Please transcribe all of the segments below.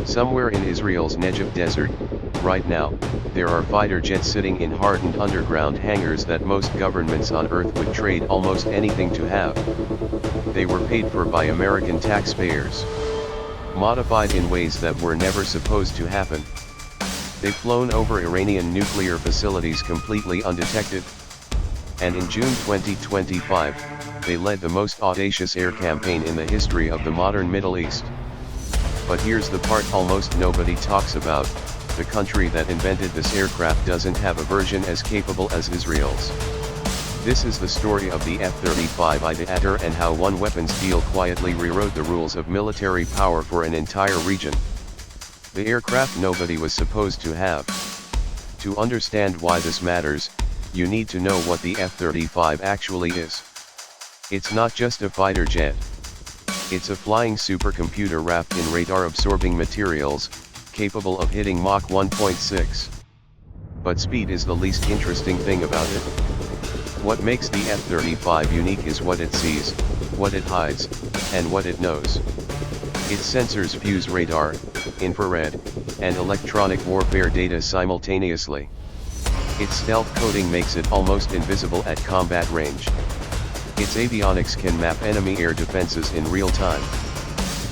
Somewhere in Israel's Negev desert, right now, there are fighter jets sitting in hardened underground hangars that most governments on Earth would trade almost anything to have. They were paid for by American taxpayers. Modified in ways that were never supposed to happen. They've flown over Iranian nuclear facilities completely undetected. And in June 2025, they led the most audacious air campaign in the history of the modern Middle East. But here's the part almost nobody talks about: the country that invented this aircraft doesn't have a version as capable as Israel's. This is the story of the F-35I Adir and how one weapons deal quietly rewrote the rules of military power for an entire region. The aircraft nobody was supposed to have. To understand why this matters, you need to know what the F-35 actually is. It's not just a fighter jet. It's a flying supercomputer wrapped in radar-absorbing materials, capable of hitting Mach 1.6. But speed is the least interesting thing about it. What makes the F-35 unique is what it sees, what it hides, and what it knows. Its sensors fuse radar, infrared, and electronic warfare data simultaneously. Its stealth coating makes it almost invisible at combat range. Its avionics can map enemy air defenses in real time.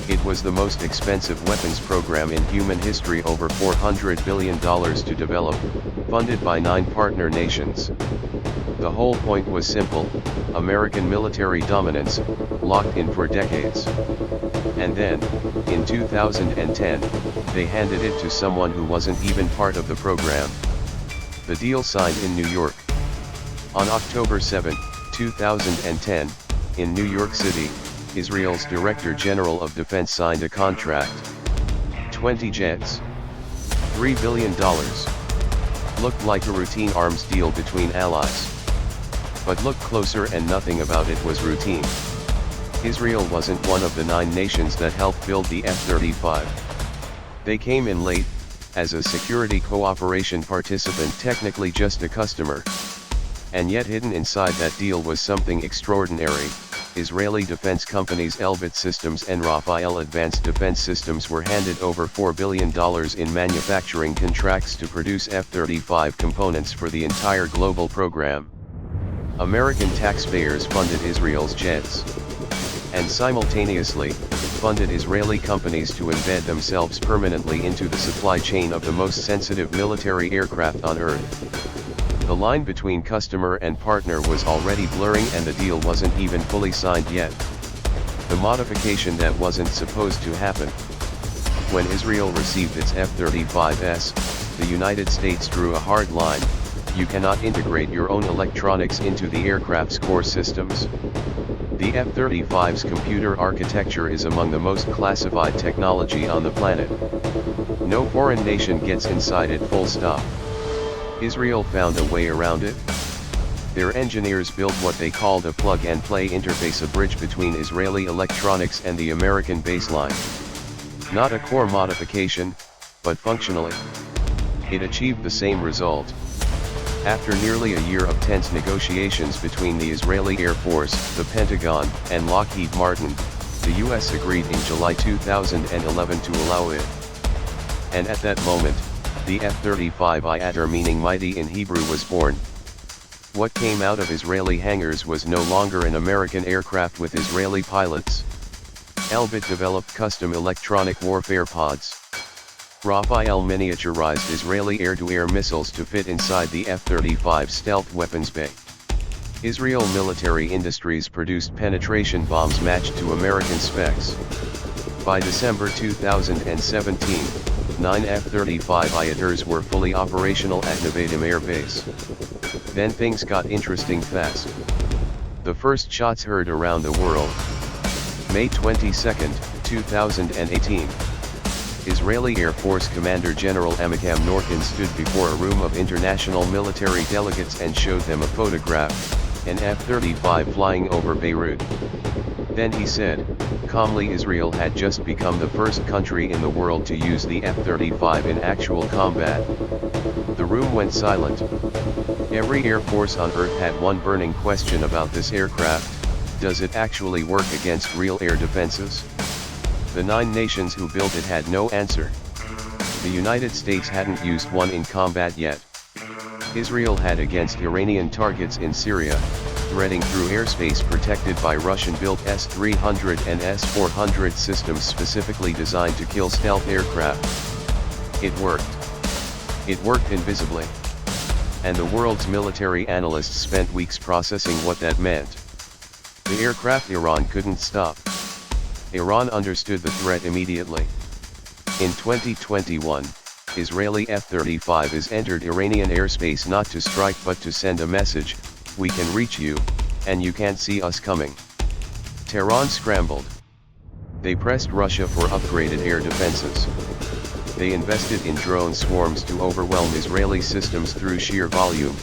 It was the most expensive weapons program in human history, over $400 billion to develop, funded by 9 partner nations. The whole point was simple: American military dominance, locked in for decades. And then, in 2010, they handed it to someone who wasn't even part of the program. The deal signed in New York. On October 7, 2010, in New York City, Israel's Director General of Defense signed a contract. 20 jets. $3 billion. Looked like a routine arms deal between allies. But look closer and nothing about it was routine. Israel wasn't one of the 9 nations that helped build the F-35. They came in late, as a security cooperation participant, technically just a customer. And yet hidden inside that deal was something extraordinary. Israeli defense companies Elbit Systems and Rafael Advanced Defense Systems were handed over $4 billion in manufacturing contracts to produce F-35 components for the entire global program. American taxpayers funded Israel's jets. And simultaneously, funded Israeli companies to embed themselves permanently into the supply chain of the most sensitive military aircraft on Earth. The line between customer and partner was already blurring, and the deal wasn't even fully signed yet. The modification that wasn't supposed to happen. When Israel received its F-35s, the United States drew a hard line: you cannot integrate your own electronics into the aircraft's core systems. The F-35's computer architecture is among the most classified technology on the planet. No foreign nation gets inside it, full stop. Israel found a way around it. Their engineers built what they called a plug-and-play interface, a bridge between Israeli electronics and the American baseline. Not a core modification, but functionally, it achieved the same result. After nearly a year of tense negotiations between the Israeli Air Force, the Pentagon, and Lockheed Martin, the US agreed in July 2011 to allow it. And at that moment, the F-35I Adir, meaning mighty in Hebrew, was born. What came out of Israeli hangars was no longer an American aircraft with Israeli pilots. Elbit developed custom electronic warfare pods. Rafael miniaturized Israeli air-to-air missiles to fit inside the F-35 stealth weapons bay. Israel Military Industries produced penetration bombs matched to American specs. By December 2017, 9 F-35I Adirs were fully operational at Nevatim Air Base. Then things got interesting fast. The first shots heard around the world. May 22, 2018. Israeli Air Force Commander General Amikam Norkin stood before a room of international military delegates and showed them a photograph, an F-35 flying over Beirut. Then he said, calmly, Israel had just become the first country in the world to use the F-35 in actual combat. The room went silent. Every Air Force on Earth had one burning question about this aircraft: does it actually work against real air defenses? The 9 nations who built it had no answer. The United States hadn't used one in combat yet. Israel had against Iranian targets in Syria, threading through airspace protected by Russian-built S-300 and S-400 systems specifically designed to kill stealth aircraft. It worked. It worked invisibly. And the world's military analysts spent weeks processing what that meant. The aircraft Iran couldn't stop. Iran understood the threat immediately. In 2021, Israeli F-35s entered Iranian airspace not to strike but to send a message: we can reach you, and you can't see us coming. Tehran scrambled. They pressed Russia for upgraded air defenses. They invested in drone swarms to overwhelm Israeli systems through sheer volume.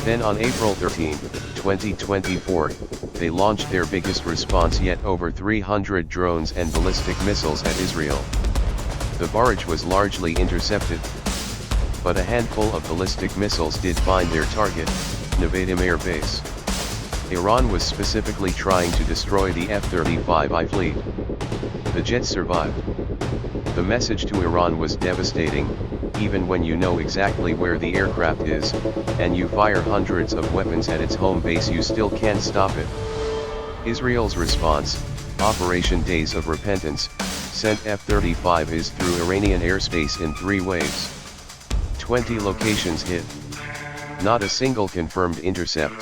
Then on April 13, 2024, they launched their biggest response yet, over 300 drones and ballistic missiles at Israel. The barrage was largely intercepted. But a handful of ballistic missiles did find their target, Nevatim Air Base. Iran was specifically trying to destroy the F-35I fleet. The jets survived. The message to Iran was devastating: even when you know exactly where the aircraft is, and you fire hundreds of weapons at its home base, you still can't stop it. Israel's response, Operation Days of Repentance, sent F-35s through Iranian airspace in 3 waves. 20 locations hit. Not a single confirmed intercept.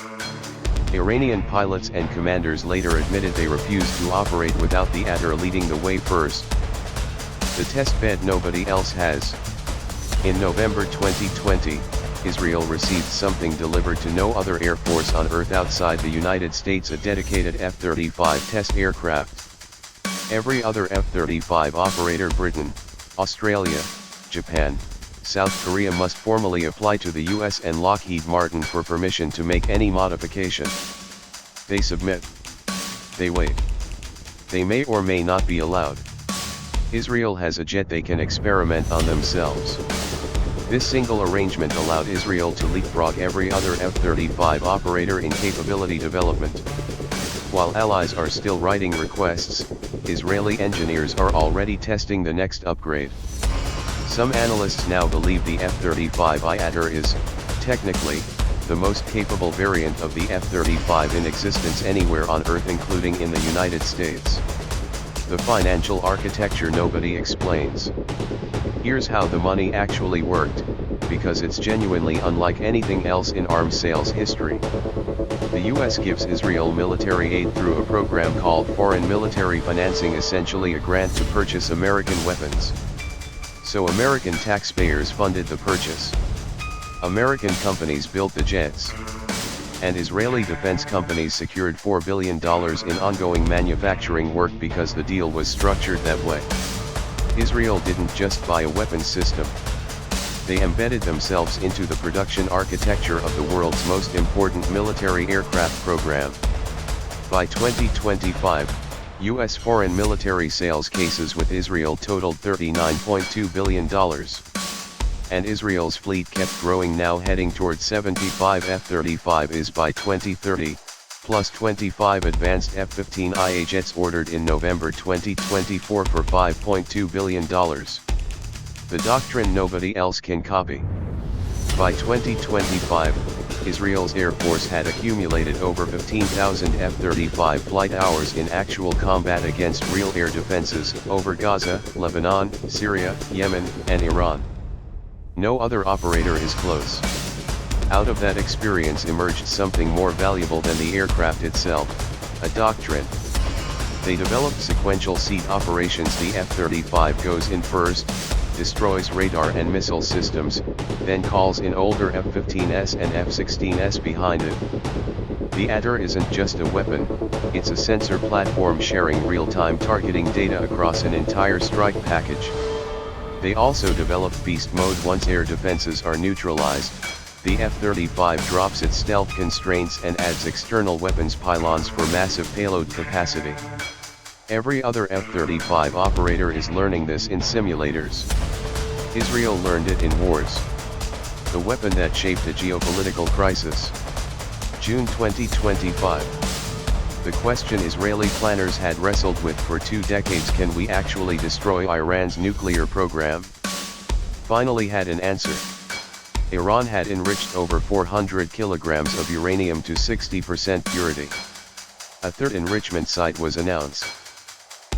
Iranian pilots and commanders later admitted they refused to operate without the Adir leading the way first. The test bed nobody else has. In November 2020, Israel received something delivered to no other air force on Earth outside the United States: a dedicated F-35 test aircraft. Every other F-35 operator, Britain, Australia, Japan, South Korea, must formally apply to the US and Lockheed Martin for permission to make any modification. They submit. They wait. They may or may not be allowed. Israel has a jet they can experiment on themselves. This single arrangement allowed Israel to leapfrog every other F-35 operator in capability development. While allies are still writing requests, Israeli engineers are already testing the next upgrade. Some analysts now believe the F-35I Adir is, technically, the most capable variant of the F-35 in existence anywhere on Earth, including in the United States. The financial architecture nobody explains. Here's how the money actually worked, because it's genuinely unlike anything else in arms sales history. The US gives Israel military aid through a program called Foreign Military Financing, essentially a grant to purchase American weapons. So American taxpayers funded the purchase. American companies built the jets. And Israeli defense companies secured $4 billion in ongoing manufacturing work because the deal was structured that way. Israel didn't just buy a weapons system. They embedded themselves into the production architecture of the world's most important military aircraft program. By 2025, U.S. foreign military sales cases with Israel totaled $39.2 billion. And Israel's fleet kept growing, now heading towards 75 F-35s by 2030, plus 25 advanced F-15I jets ordered in November 2024 for $5.2 billion. The doctrine nobody else can copy. By 2025, Israel's Air Force had accumulated over 15,000 F-35 flight hours in actual combat against real air defenses over Gaza, Lebanon, Syria, Yemen, and Iran. No other operator is close. Out of that experience emerged something more valuable than the aircraft itself: a doctrine. They developed sequential seat operations. The F-35 goes in first, destroys radar and missile systems, then calls in older F-15s and F-16s behind it. The Adir isn't just a weapon, it's a sensor platform sharing real-time targeting data across an entire strike package. They also develop beast mode. Once air defenses are neutralized, the F-35 drops its stealth constraints and adds external weapons pylons for massive payload capacity. Every other F-35 operator is learning this in simulators. Israel learned it in wars. The weapon that shaped a geopolitical crisis. June 2025. The question Israeli planners had wrestled with for 2 decades: can we actually destroy Iran's nuclear program? Finally had an answer. Iran had enriched over 400 kilograms of uranium to 60% purity. A third enrichment site was announced.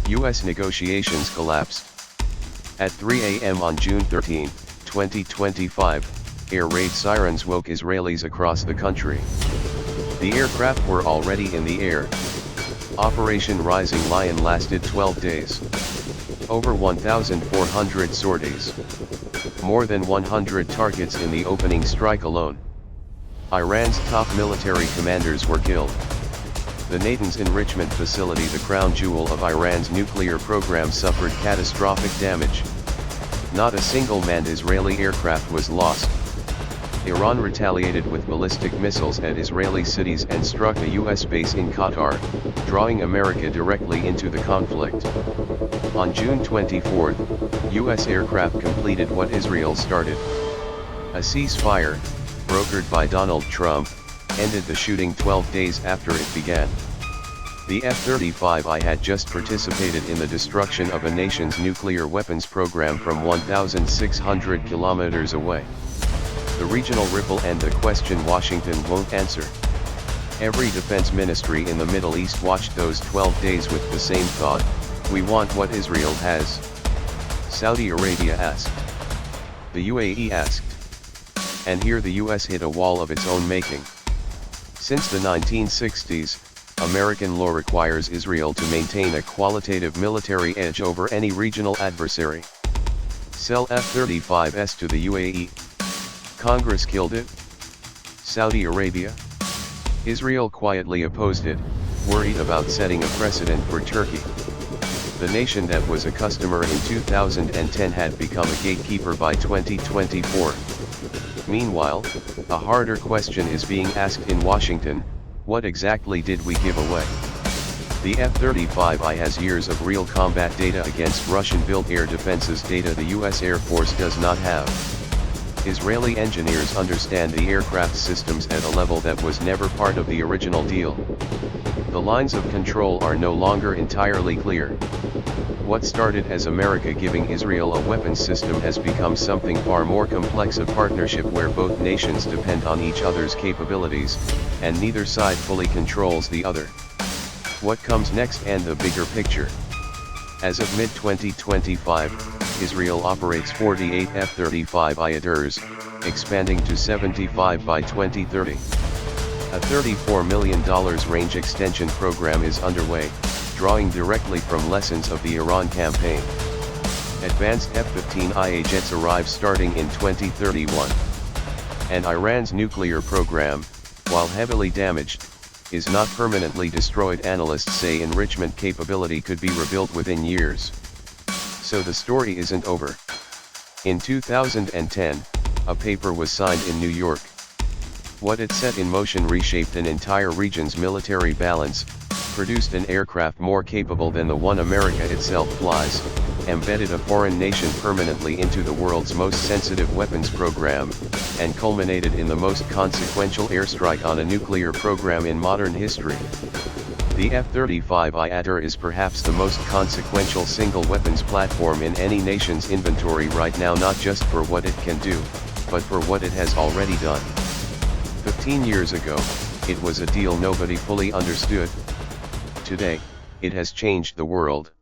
U.S. negotiations collapsed. At 3 a.m. on June 13, 2025, air raid sirens woke Israelis across the country. The aircraft were already in the air. Operation Rising Lion lasted 12 days. Over 1,400 sorties. More than 100 targets in the opening strike alone. Iran's top military commanders were killed. The Natanz enrichment facility, the crown jewel of Iran's nuclear program, suffered catastrophic damage. Not a single manned Israeli aircraft was lost. Iran retaliated with ballistic missiles at Israeli cities and struck a U.S. base in Qatar, drawing America directly into the conflict. On June 24, U.S. aircraft completed what Israel started. A ceasefire, brokered by Donald Trump, ended the shooting 12 days after it began. The F-35I had just participated in the destruction of a nation's nuclear weapons program from 1,600 kilometers away. The regional ripple and the question Washington won't answer. Every defense ministry in the Middle East watched those 12 days with the same thought: we want what Israel has. Saudi Arabia asked. The UAE asked. And here the US hit a wall of its own making. Since the 1960s, American law requires Israel to maintain a qualitative military edge over any regional adversary. Sell F-35s to the UAE. Congress killed it. Saudi Arabia. Israel quietly opposed it, worried about setting a precedent for Turkey. The nation that was a customer in 2010 had become a gatekeeper by 2024. Meanwhile, a harder question is being asked in Washington: what exactly did we give away? The F-35I has years of real combat data against Russian-built air defenses, data the US Air Force does not have. Israeli engineers understand the aircraft systems at a level that was never part of the original deal. The lines of control are no longer entirely clear. What started as America giving Israel a weapons system has become something far more complex: a partnership where both nations depend on each other's capabilities, and neither side fully controls the other. What comes next and the bigger picture? As of mid-2025, Israel operates 48 F-35I Adirs, expanding to 75 by 2030. A $34 million range extension program is underway, drawing directly from lessons of the Iran campaign. Advanced F-15I jets arrive starting in 2031. And Iran's nuclear program, while heavily damaged, is not permanently destroyed. Analysts say enrichment capability could be rebuilt within years. So the story isn't over. In 2010, a paper was signed in New York. What it set in motion reshaped an entire region's military balance, produced an aircraft more capable than the one America itself flies, embedded a foreign nation permanently into the world's most sensitive weapons program, and culminated in the most consequential airstrike on a nuclear program in modern history. The F-35I Adir is perhaps the most consequential single weapons platform in any nation's inventory right now, not just for what it can do, but for what it has already done. 15 years ago, it was a deal nobody fully understood. Today, it has changed the world.